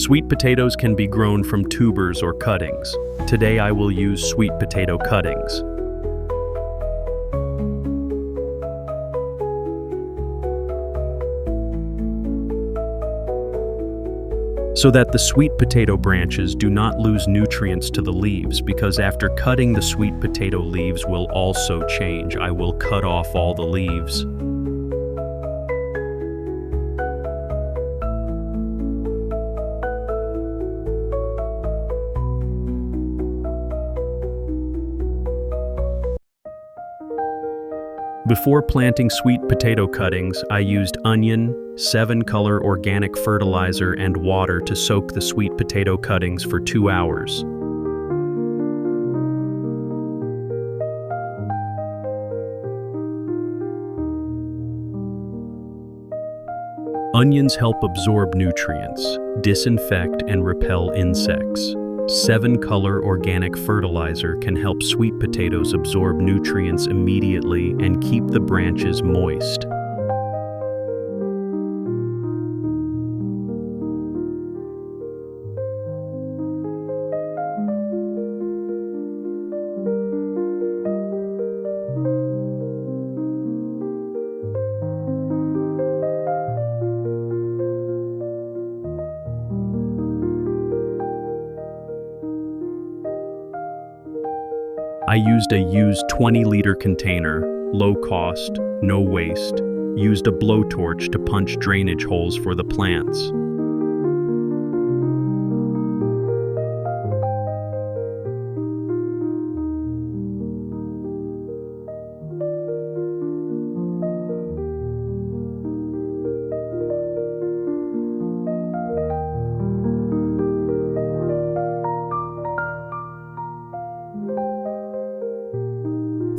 Sweet potatoes can be grown from tubers or cuttings. Today I will use sweet potato cuttings. So that the sweet potato branches do not lose nutrients to the leaves, because after cutting the sweet potato leaves will also change. I will cut off all the leaves. Before planting sweet potato cuttings, I used onion, 7-color organic fertilizer, and water to soak the sweet potato cuttings for 2 hours. Onions help absorb nutrients, disinfect, and repel insects. 7-color organic fertilizer can help sweet potatoes absorb nutrients immediately and keep the branches moist. I used a used 20-liter container, low cost, no waste. Used a blowtorch to punch drainage holes for the plants.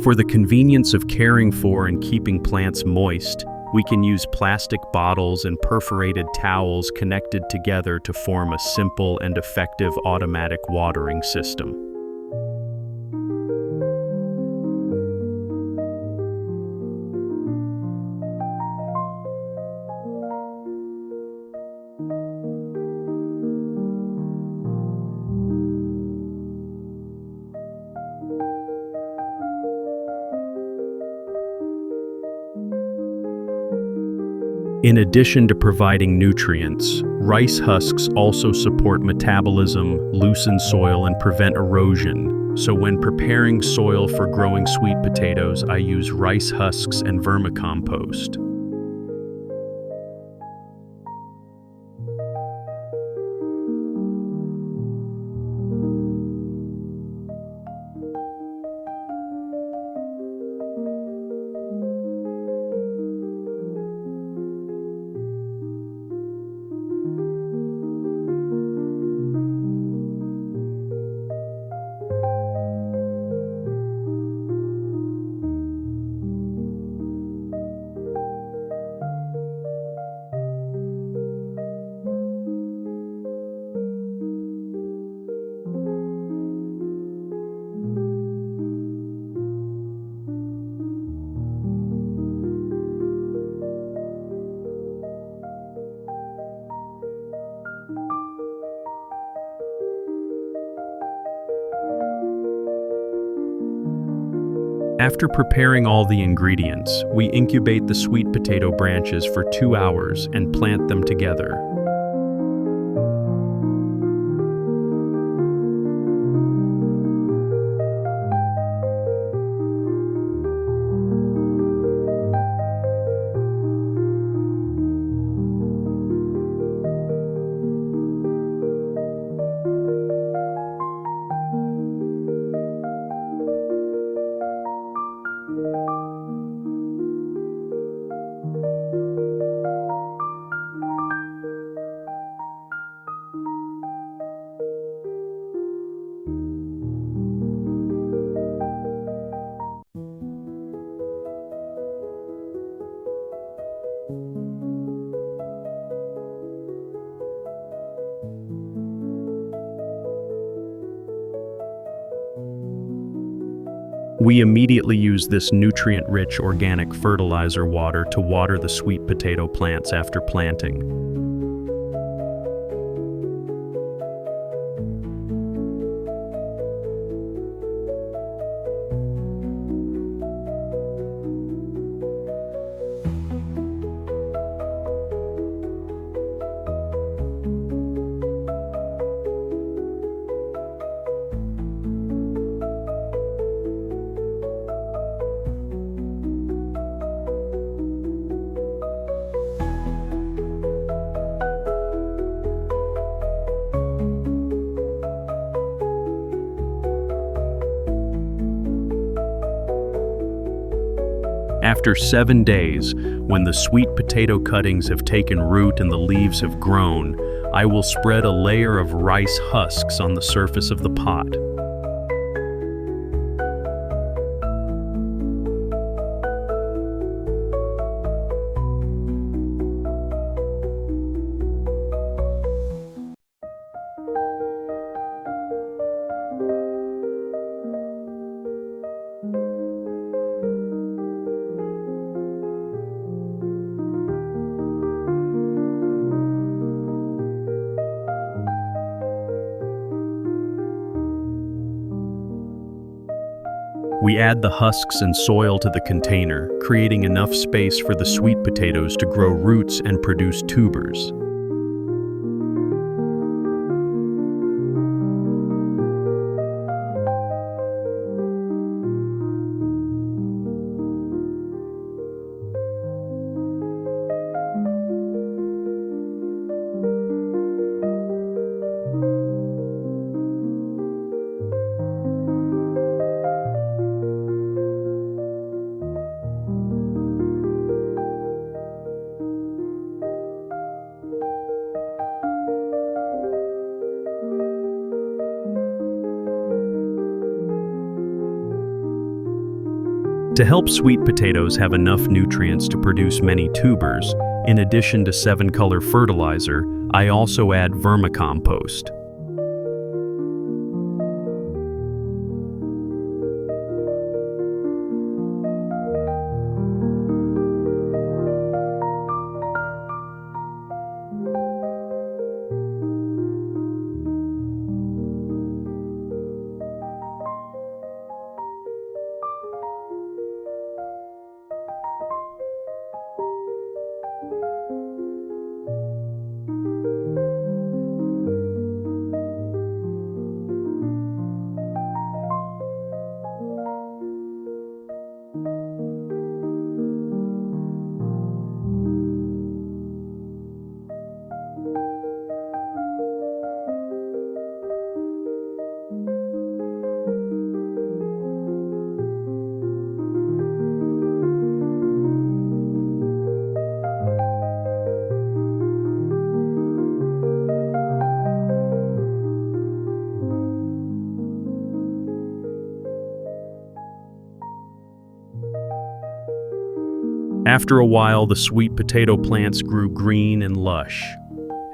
For the convenience of caring for and keeping plants moist, we can use plastic bottles and perforated towels connected together to form a simple and effective automatic watering system. In addition to providing nutrients, rice husks also support metabolism, loosen soil, and prevent erosion. So when preparing soil for growing sweet potatoes, I use rice husks and vermicompost. After preparing all the ingredients, we incubate the sweet potato branches for 2 hours and plant them together. We immediately use this nutrient-rich organic fertilizer water to water the sweet potato plants after planting. After 7 days, when the sweet potato cuttings have taken root and the leaves have grown, I will spread a layer of rice husks on the surface of the pot. We add the husks and soil to the container, creating enough space for the sweet potatoes to grow roots and produce tubers. To help sweet potatoes have enough nutrients to produce many tubers, in addition to 7-color fertilizer, I also add vermicompost. After a while, the sweet potato plants grew green and lush.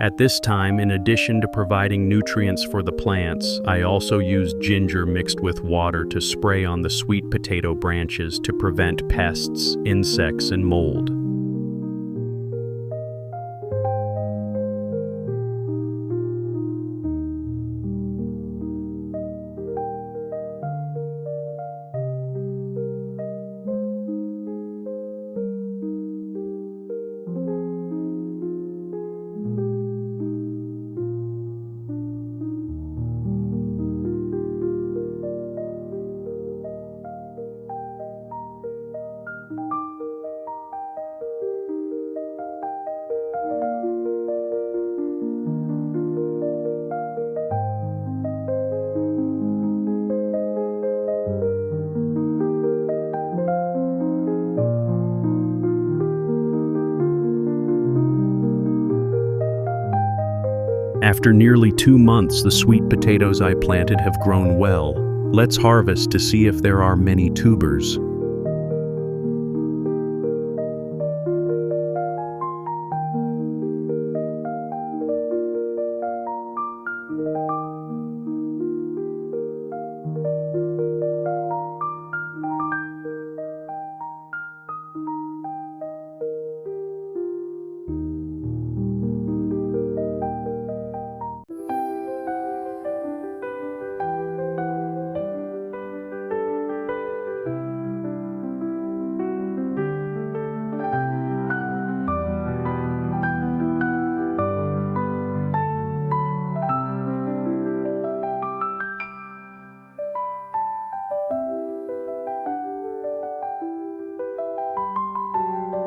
At this time, in addition to providing nutrients for the plants, I also used ginger mixed with water to spray on the sweet potato branches to prevent pests, insects, and mold. After nearly 2 months, the sweet potatoes I planted have grown well. Let's harvest to see if there are many tubers.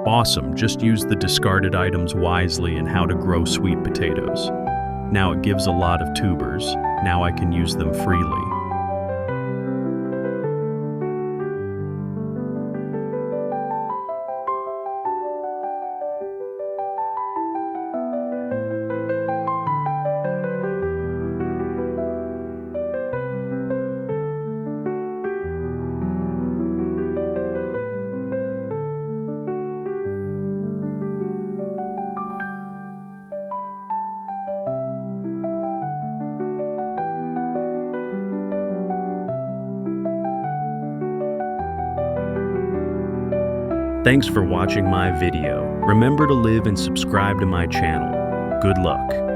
Awesome, just use the discarded items wisely in how to grow sweet potatoes. Now it gives a lot of tubers. Now I can use them freely. Thanks for watching my video. Remember to live and subscribe to my channel. Good luck.